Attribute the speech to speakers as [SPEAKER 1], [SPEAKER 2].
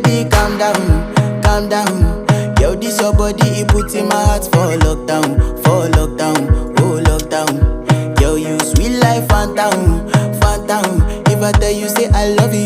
[SPEAKER 1] baby, calm down. Yo, this your body, it put in my heart for lockdown, oh lockdown. Yo, you sweet life, phantom. If I tell you say I love you,